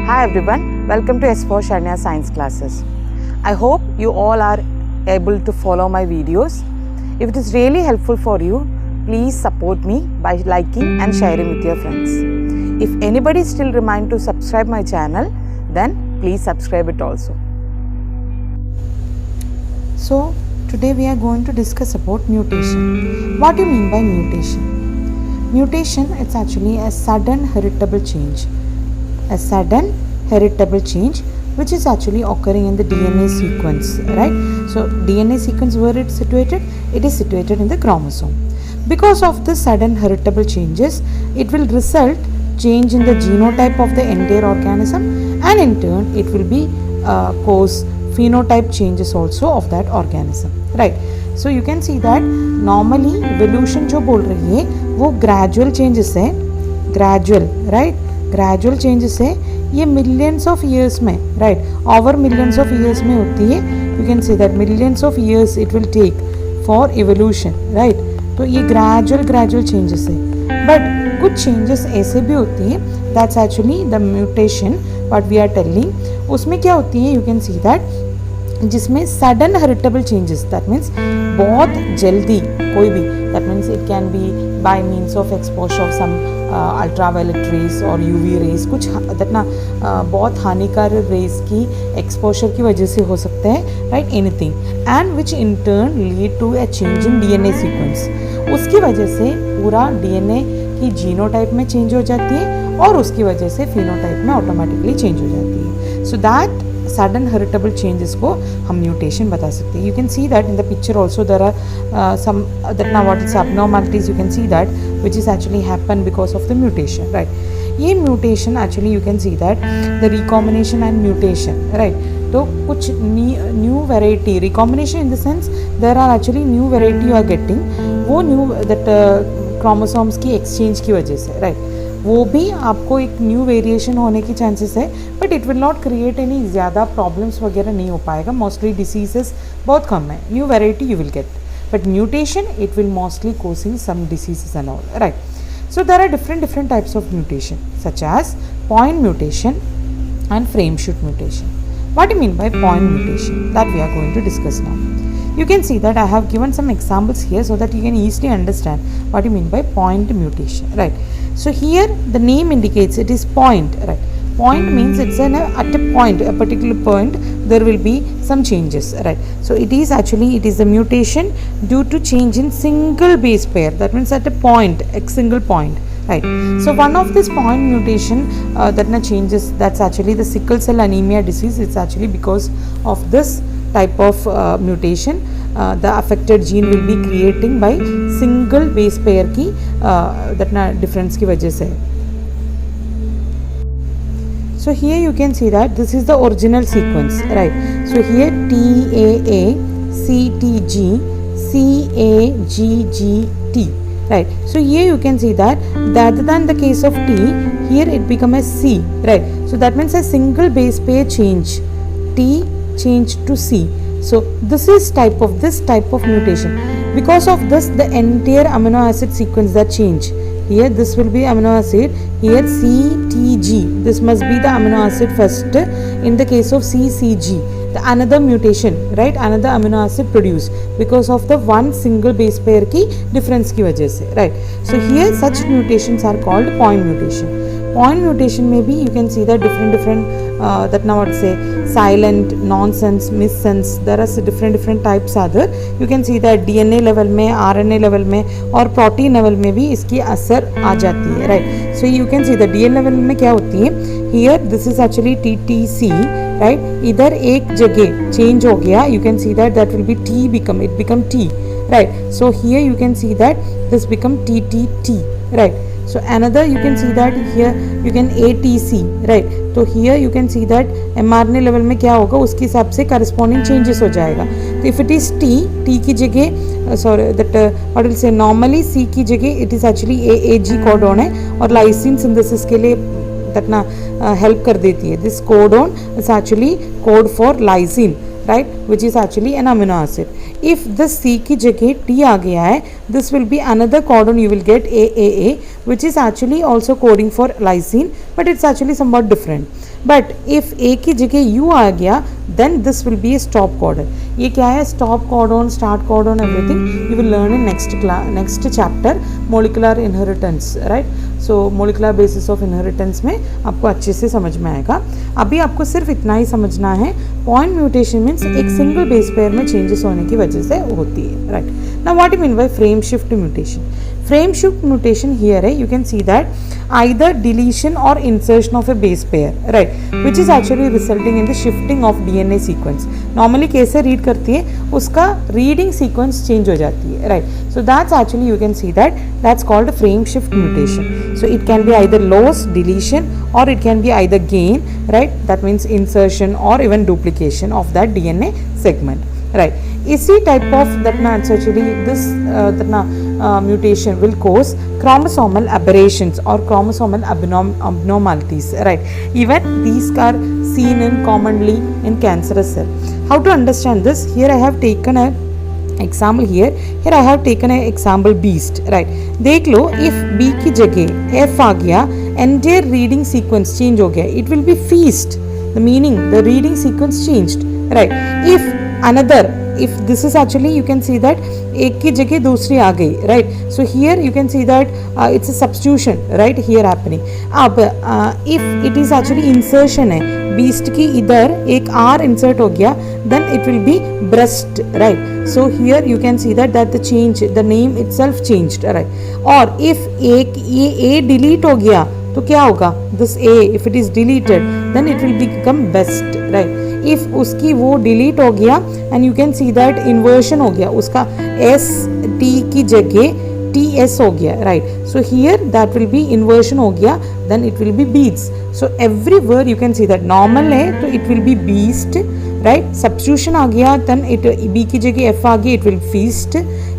Hi everyone, welcome to S4 Sharnya Science classes. I hope you all are able to follow my videos. If it is really helpful for you, please support me by liking and sharing with your friends. If anybody still remind to subscribe my channel, then please subscribe it also. So today we are going to discuss about mutation. What do you mean by mutation? Mutation, it's actually a sudden heritable change. A sudden heritable change which is actually occurring in the DNA sequence, right? So DNA sequence, where it's situated? It is situated in the chromosome. Because of the sudden heritable changes, it will result change in the genotype of the entire organism, and in turn it will be cause phenotype changes also of that organism, right? So you can see that normally evolution जो बोल रही है वो gradual changes है, gradual, right? Gradual changes है, ये millions of years में, right? Over millions of years में होती है. You can say that millions of years it will take for evolution, right? तो ये gradual changes है. But कुछ changes ऐसे भी होती है, that's actually the mutation what we are telling. उसमें क्या होती है? You can see that जिसमें sudden heritable changes, that means बहुत जल्दी कोई भी, that means it can be by means of exposure of some ultraviolet rays और यूवी रेज, कुछ दैट ना बहुत हानिकारक रेज की एक्सपोजर की वजह से हो सकते हैं, right? Anything, and which in turn lead to a change in DNA sequence. उसकी वजह से पूरा डीएनए की जीनोटाइप में चेंज हो जाती है और उसकी वजह से फिनोटाइप में ऑटोमेटिकली चेंज हो जाती है. So that sudden heritable changes को हम म्यूटेशन बता सकते हैं. You can see that in the picture also there are some that now what is abnormalities you can see that which is actually happen because of the mutation, right? ये mutation actually you can see that the recombination and mutation, right? तो कुछ new variety recombination in the sense there are actually new variety you are getting, वो new that chromosomes की exchange की वजह से, right? वो भी आपको एक न्यू वेरिएशन होने की चांसेस है, but it will not create any ज़्यादा प्रॉब्लम्स वगैरह नहीं हो पाएगा. मोस्टली डिसीजेस बहुत कम है. New variety you will get, but mutation it will mostly causing some diseases and all, right? So there are different types of mutation such as point mutation and frame shift mutation. What you mean by point mutation? That we are going to discuss now. You can see that I have given some examples here so that you can easily understand what you mean by point mutation, right? So here the name indicates it is point, right? Point means it's at a point, a particular point there will be some changes, right? So it is a mutation due to change in single base pair, that means at a point, a single point, right? So one of this point mutation that changes, that's actually the sickle cell anemia disease. It's actually because of this type of mutation the affected gene will be creating by single base pair की that difference की वजह से. So here you can see that this is the original sequence, right? So here TAA CTG CAGGT, right? So here you can see that rather than the case of T, here it become a C, right? So that means a single base pair change, T change to C. So this type of mutation. Because of this the entire amino acid sequence that change. Here this will be amino acid, here CTG, this must be the amino acid first. In the case of CCG, the another mutation, right? Another amino acid produced because of the one single base pair की difference की वजह से, right? So here such mutations are called point mutation. Point mutation में भी you can see that different that now what say silent, nonsense, missense, there are different types are there. You can see that DNA level में, RNA level में और protein level में भी इसकी असर आ जाती है, right? So you can see the DNA level में क्या होती है? Here this is actually TTC, right? इधर एक जगह change हो गया, you can see that will be T become T, right? So here you can see that this become TTT, right? So another you can see that here you can ATC, right? तो here you can see that mRNA level में क्या होगा उसके हिसाब से corresponding changes हो जाएगा. तो if it is T की जगह what will say normally C की जगह it is actually AAG codon है और lysine synthesis के लिए that ना help कर देती है. This codon is actually code for lysine, right, which is actually an amino acid. If the C की जगह T आ गया है, this will be another codon you will get AAA, which is actually also coding for lysine, but it's actually somewhat different. But if A की जगह you आ गया then this will be a stop codon. ये क्या है? stop codon, start codon, everything you will learn in next chapter molecular inheritance, right? so molecular basis of inheritance में आपको अच्छे से समझ में आएगा. अभी आपको सिर्फ इतना ही समझना है, point mutation means एक single base pair में changes होने की वजह से होती है, right? now what do you mean by frame shift mutation? frame shift mutation here है, you can see that either deletion or insertion of a base pair, right, which is actually resulting in the shifting of DNA sequence. normally कैसे read करती है, उसका reading sequence change हो जाती है, right? so that's actually you can see that's called frame shift mutation. so it can be either loss, deletion, or it can be either gain, right? that means insertion or even duplication of that DNA segment, right? इसी type of that na actually this that na mutation will cause chromosomal aberrations or chromosomal abnormalities, right? even these are seen in commonly in cancerous cell. how to understand this? here I have taken a example here I have taken a example beast, right? देख लो, if B की जगह F आ गया, entire reading sequence change हो गया, it will be feast, the meaning the reading sequence changed, right? if another, if this is actually you can see that एक की जगह दूसरी आ गई, right? so here you can see that it's a substitution, right, here happening. अब if it is actually insertion है, beast की इधर एक R insert हो गया, then it will be breast, right? so here you can see that the change, the name itself changed, right? और if एक ये A delete हो गया तो क्या होगा? this A if it is deleted then it will become best, right? if उसकी वो delete हो गया and you can see that inversion हो गया, उसका S T की जगह T S हो गया, right? so here that will be inversion हो गया, then it will be beads. so every word you can see that normal है तो it will be beast, right? substitution आ गया then it B की जगह F आ गई, it will feast.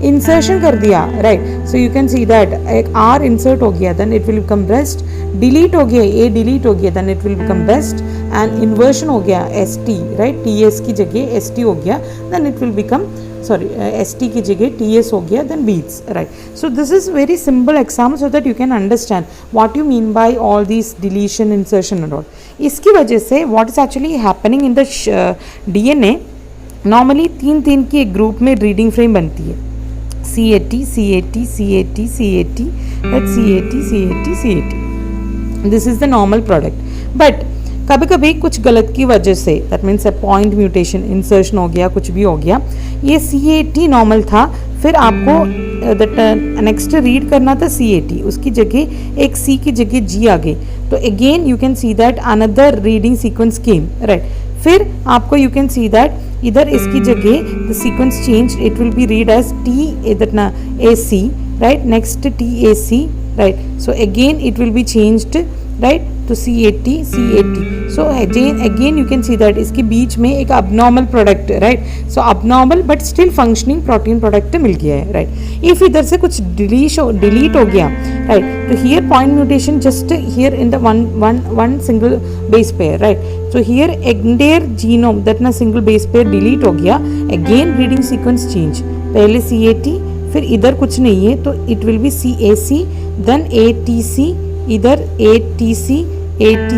insertion कर दिया, right? so you can see that एक R insert हो गया then it will become breast. delete हो गया, A delete हो गया then it will become best. and inversion हो गया ST, right? TS की जगह ST हो गया then it will become ST की जगह TS हो गया then beads, right? so this is very simple example so that you can understand what you mean by all these deletion, insertion and all. इसकी वजह से what is actually happening in the DNA, normally तीन की एक group में reading frame बनती है, CAT, CAT, CAT, CAT, that's CAT, CAT, CAT. this is the normal product. but कभी कभी कुछ गलत की वजह से, that means A point mutation, insertion हो गया, कुछ भी हो गया, ये CAT नॉर्मल था, फिर आपको नेक्स्ट रीड करना था CAT, उसकी जगह एक C की जगह G आ गई, तो again you can see that another reading sequence came, right? फिर आपको यू कैन सी दैट इधर इसकी जगह the sequence change, it will be read as AC, राइट? नेक्स्ट TAC, राइट? So again it will be changed, right, तो CAT. So again you can see that इसके बीच में एक abnormal product, right? So abnormal but still functioning protein product मिल गया है, राइट? इफ इधर से कुछ डिलीट हो गया, राइट, तो here point mutation just here in the one single base pair, right? So here entire genome that ना सिंगल बेस पेयर डिलीट हो गया, अगेन रीडिंग सीक्वेंस चेंज, पहले CAT, फिर इधर कुछ नहीं है तो it will be CAC, then ATC, इधर ATC, AT,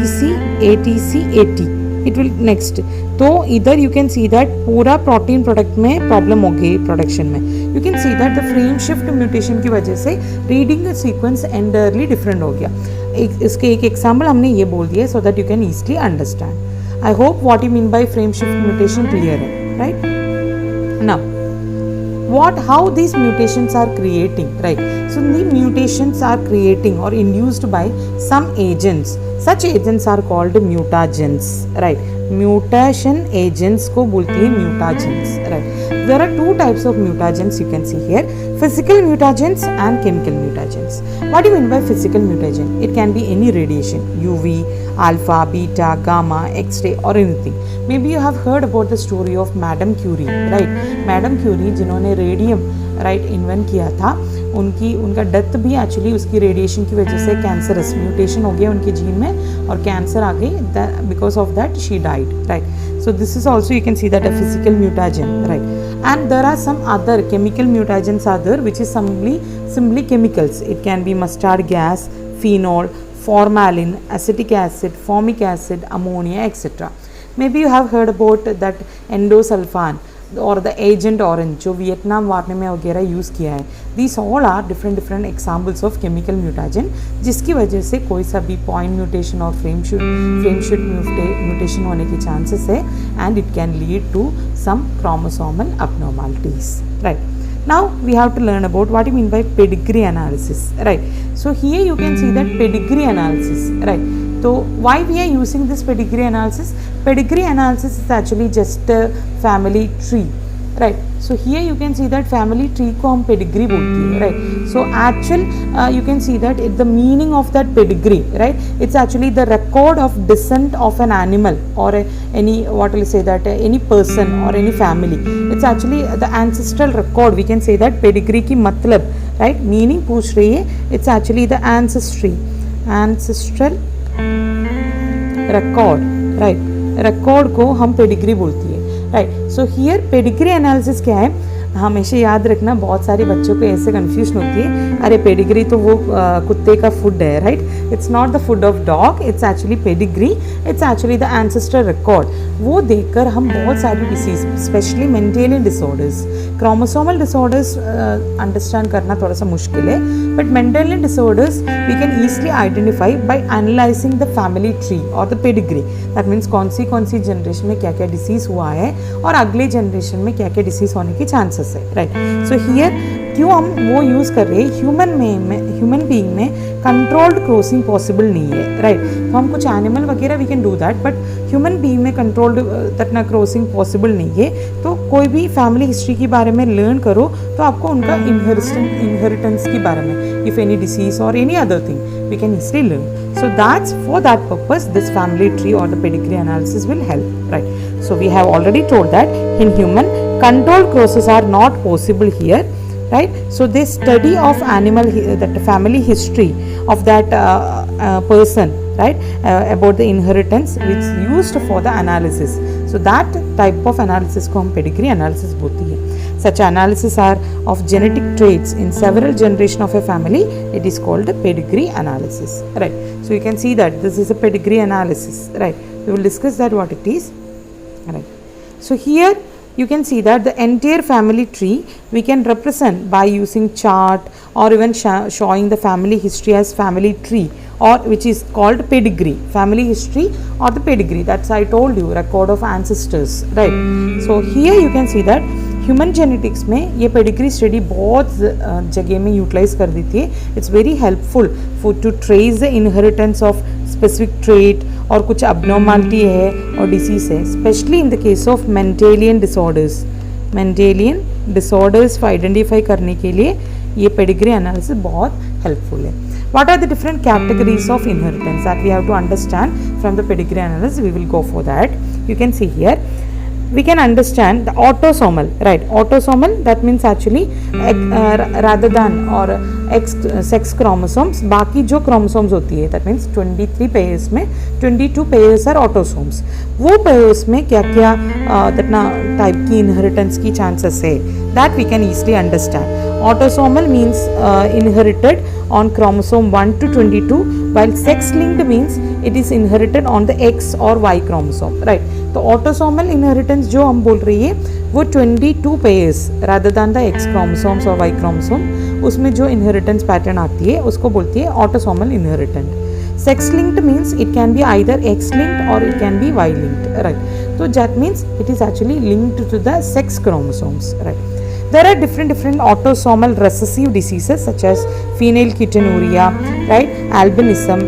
it will next, तो इधर यू कैन सी दैट पूरा प्रोटीन प्रोडक्ट में प्रॉब्लम हो गई प्रोडक्शन में. You can see that the frame shift mutation की वजह से रीडिंग सीक्वेंस एंटायरली डिफरेंट हो गया. इसके एक एग्जाम्पल हमने ये बोल दिया so that you can easily understand. I hope what you mean by frame shift mutation clear है, right? Now how these mutations are creating, right? So the mutations are creating or induced by some agents. Such agents are called mutagens, right? Mutation agents को बोलते हैं mutagens, right? There are two types of mutagens you can see here: physical mutagens and chemical mutagens. What do you mean by physical mutagen? It can be any radiation, UV, alpha, beta, gamma, X-ray or anything. Maybe you have heard about the story of Madame Curie, right? Madame Curie जिन्होंने radium, right, invent किया था, उनका death भी actually उसकी radiation की वजह से cancerous mutation हो गया उनके जीन में और कैंसर आ गई, because of that she died, right? So this is also you can see that a physical mutagen, right? And there are some other chemical mutagens are there which is simply chemicals. It can be mustard gas, phenol, formalin, acetic acid, formic acid, ammonia, etc. Maybe you have heard about that endosulfan और the agent orange जो Vietnam war में वगैरह use किया है. These all are different different examples of chemical mutagen, जिसकी वजह से कोई सा भी पॉइंट म्यूटेशन और फ्रेम शूट म्यूटेशन होने के चांसेस है, and it can lead to some chromosomal abnormalities. Right. Now we have to learn about what you mean by pedigree analysis. Right. So here you can see that pedigree analysis. Right. So why we are using this pedigree analysis? Pedigree analysis is actually just a family tree, right? So here you can see that family tree को हम pedigree बोलते हैं, right? So actual you can see that the meaning of that pedigree, right? It's actually the record of descent of an animal or any, what will say that, any person or any family. It's actually the ancestral record. We can say that pedigree की मतलब, right? Meaning पूछ रही है. It's actually the ancestral record, right? Record को हम pedigree बोलती है, right. So here pedigree analysis क्या है, हमेशा याद रखना. बहुत सारे बच्चों को ऐसे कन्फ्यूजन होती है, अरे पेडिग्री तो वो कुत्ते का फूड है, right. It's not the food of dog, it's actually pedigree, it's actually the ancestor record. वो देखकर हम बहुत सारी disease, specially Mendelian disorders, chromosomal disorders understand करना थोड़ा सा मुश्किल है, but Mendelian disorders we can easily identify by analysing the family tree और द पेडिग्री. दैट मीन्स कौन सी जनरेशन में क्या क्या डिसीज़ हुआ है और अगले जनरेशन में क्या क्या डिसीज़ होने की चांसेस है, राइट. सो हियर क्यों हम वो यूज़ कर रहे हैं, ह्यूमन बीइंग में कंट्रोल्ड क्रॉसिंग पॉसिबल नहीं है, राइट. तो हम कुछ एनिमल वगैरह we can do that, but human being में कंट्रोल्ड तक क्रॉसिंग पॉसिबल नहीं है. तो कोई भी फैमिली हिस्ट्री के बारे में लर्न करो तो आपको उनका इनहेरिटेंस के बारे में, इफ एनी डिसीज और any other thing, we can easily learn. So that's for that purpose this family tree or the pedigree analysis will help, right. So we have already told that in human controlled crosses are not possible here, right. So this study of animal that family history of that person, right, about the inheritance which is used for the analysis. So that type of analysis को हम pedigree analysis बोलती है. Such analysis are of genetic traits in several generations of a family. It is called a pedigree analysis, right. So you can see that this is a pedigree analysis, right. We will discuss that what it is, right. So here you can see that the entire family tree we can represent by using chart or even showing the family history as family tree, or which is called pedigree, family history or the pedigree. That's I told you, record of ancestors, right. So here you can see that human genetics में ये pedigree study बहुत जगह में utilise कर देती है. It's very helpful for to trace the inheritance of specific trait और कुछ अबनॉर्मलिटी है और डिसीज है, specially in the case of Mendelian disorders को आइडेंटिफाई करने के लिए ये पेडिग्री एनालिसिस बहुत हेल्पफुल है. What are the different categories of inheritance that we have to understand from the pedigree analysis? We will go for that. You can see here. We can understand the autosomal, right. Autosomal, that means actually rather than or sex chromosomes, बाकी जो chromosomes होती है, that means 23 pairs में 22 pairs are autosomes. वो pairs में क्या क्या type की inheritance की chances है, that we can easily understand. Autosomal means inherited on chromosome 1 to 22, while sex linked means it is inherited on the X or Y chromosome, right. तो autosomal inheritance जो हम बोल रही है वो 22 pairs rather than the X chromosomes और Y chromosome, उसमें जो inheritance pattern आती है उसको बोलती है autosomal inheritance. Sex linked means it can be either X linked or it can be Y linked, right. So that means it is actually linked to the sex chromosomes, right. There are different autosomal recessive diseases such as phenylketonuria, right, albinism,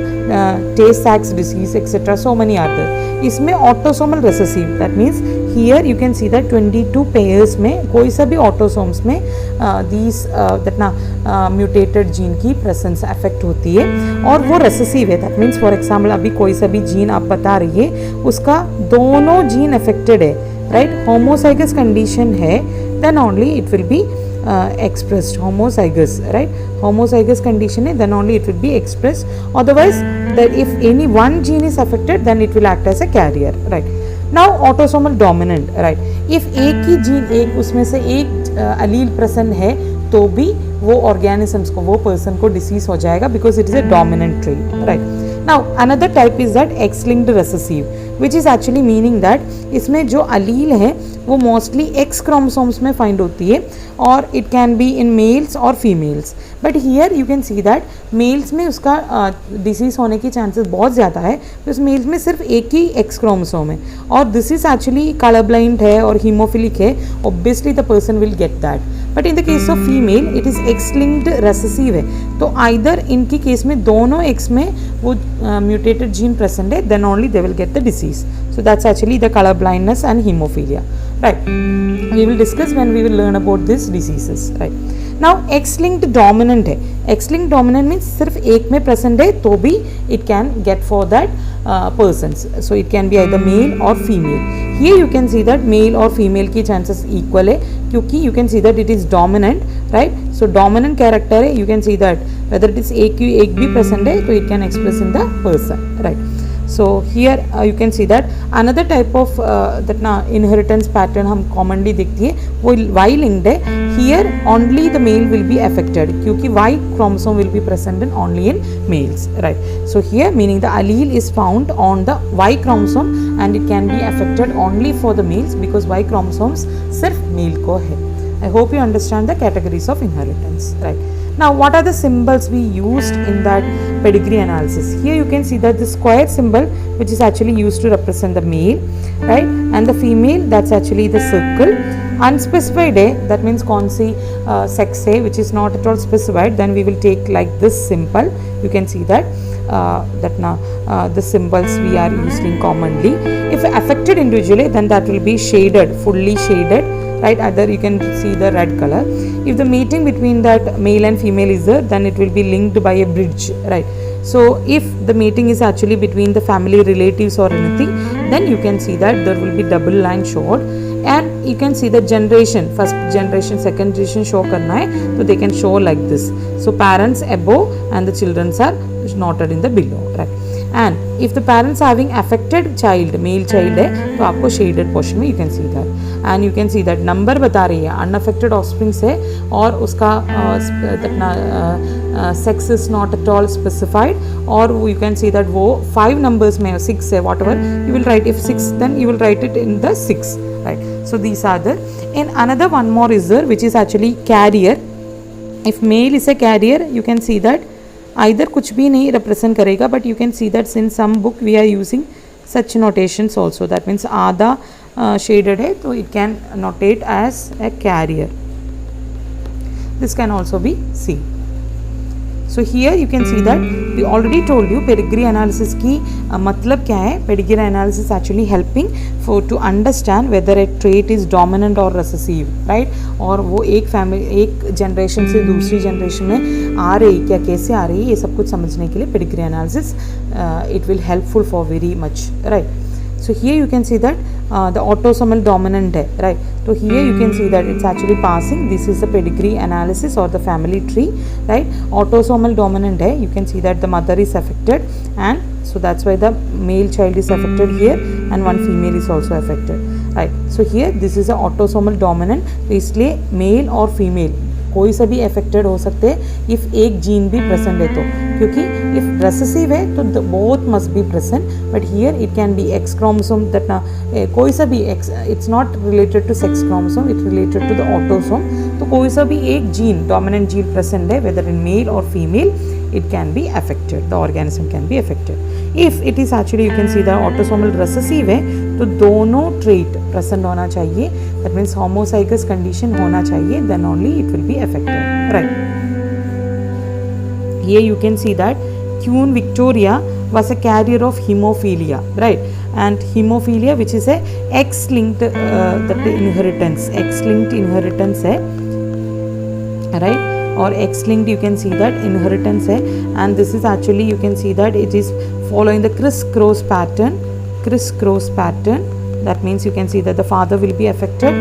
Tay-Sachs disease, etc. So many other. इसमें autosomal recessive, that means here you can see that 22 pairs में कोई सा भी autosomes में these mutated gene की presence affect होती है और वो recessive है. That means for example अभी कोई सा भी gene आप बता रही है उसका दोनों gene affected है, right. Homozygous condition है, then only it will be expressed, homozygous, right. Homozygous condition है, then only it will be expressed. Otherwise that if any one gene is affected then it will act as a carrier, right. Now autosomal dominant, right. If एक ही gene, एक उसमें से एक allele present है तो भी वो organisms को, वो person को disease हो जाएगा because it is a dominant trait, right. Now another type is that X-linked recessive, which is actually meaning that इसमें जो allele है वो mostly X chromosomes में find होती है और it can be in males or females. But here you can see that males में उसका disease होने की chances बहुत ज़्यादा है, because males में सिर्फ एक ही X chromosome है और this is actually color blind है और hemophilic है, obviously the person will get that. But in the case of female it is x linked recessive है, तो आइदर इनकी केस में दोनों एक्स में वो म्यूटेटेड जीन प्रेजेंट है, then only they will get the disease. So that's actually the colour blindness and haemophilia, right. We will discuss when we will learn about this diseases, right. Now X linked dominant है. X linked dominant means सिर्फ एक में present है तो भी it can get for that persons, so it can be either male or female. Here you can see that male or female की chances equal है क्योंकि you can see that it is dominant, right? So dominant character है, you can see that whether it is एक भी present है तो it can express in the person, right? So here you can see that another type of that ना inheritance pattern हम commonly देखती है वो Y linked है. Here only the male will be affected क्योंकि Y chromosome will be present in only in males, right? So here meaning the allele is found on the Y chromosome and it can be affected only for the males because Y chromosomes सिर्फ male को है. I hope you understand the categories of inheritance, right? Now what are the symbols we used in that pedigree analysis? Here you can see that the square symbol which is actually used to represent the male, right, and the female that's actually the circle. Unspecified है, that means कौन सी sex है which is not at all specified, then we will take like this symbol. You can see that now the symbols we are using commonly. If affected individually then that will be shaded, fully shaded, right? Either you can see the red color. If the mating between that male and female is there, then it will be linked by a bridge, right? So if the mating is actually between the family relatives or anything, then you can see that there will be double line showed, and you can see the generation, first generation, second generation show करना है तो they can show like this. So parents above and the children are noted in the below, right? And if the parents having affected child, male child है तो आपको shaded portion में you can see that, and you can see that number बता रही है unaffected offspring से और उसका sex is not at all specified, or you can see that वो 5 numbers में 6 है, whatever you will write, if 6 then you will write it in the 6, right? So these are the, and another one more is there which is actually carrier. If male is a carrier you can see that either कुछ भी नहीं represent करेगा, but you can see that in some book we are using such notations also, that means आधा shaded है तो it can notate as a carrier. This can also be seen. So here you can see that we already told you pedigree analysis की मतलब क्या है. Pedigree analysis actually helping for to understand whether a trait is dominant or recessive, right? और वो एक family एक generation से दूसरी generation में आ रही क्या, कैसे आ रही है, ये सब कुछ समझने के लिए pedigree analysis it will helpful for very much, right? So here you can see that the autosomal dominant है, right? So here you can see that it's actually passing. This is the pedigree analysis or the family tree, right? Autosomal dominant है. You can see that the mother is affected, and so that's why the male child is affected here, and one female is also affected, right? So here this is a autosomal dominant. तो इसलिए male और female कोई सा भी affected हो सकते हैं if एक gene भी present है तो, क्योंकि if recessive है तो both must be present, but here it can be X chromosome that कोई सा भी X, it's not related to sex chromosome, it's related to the autosome. तो कोई सा भी एक gene, dominant gene present है, whether in male or female, it can be affected, the organism can be affected. If it is actually you can see the autosomal recessive है तो दोनों trait present होना चाहिए, that means homozygous condition होना चाहिए, then only it will be affected, right? Here you can see that Queen Victoria was a carrier of hemophilia, right? And hemophilia which is a X-linked inheritance, X-linked inheritance है, right? Or X-linked you can see that inheritance है, and this is actually you can see that it is following the criss-cross pattern, criss-cross pattern. That means you can see that the father will be affected,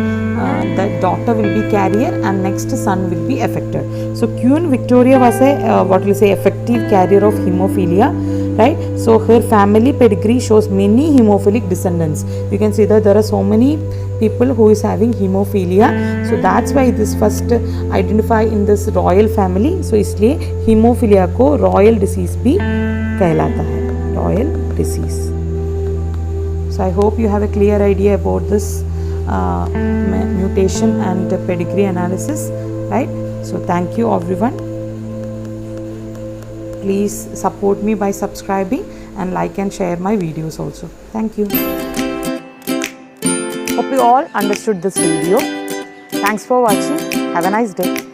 the daughter will be carrier, and next son will be affected. So Queen Victoria was a what will say effective carrier of hemophilia, right? So her family pedigree shows many hemophilic descendants. You can see that there are so many people who is having hemophilia, so that's why this first identify in this royal family. So इसलिए hemophilia को royal disease भी कहलाता है. oil disease. So I hope you have a clear idea about this mutation and pedigree analysis, right? So thank you everyone. Please support me by subscribing and like and share my videos also. Thank you. Hope you all understood this video. Thanks for watching. Have a nice day.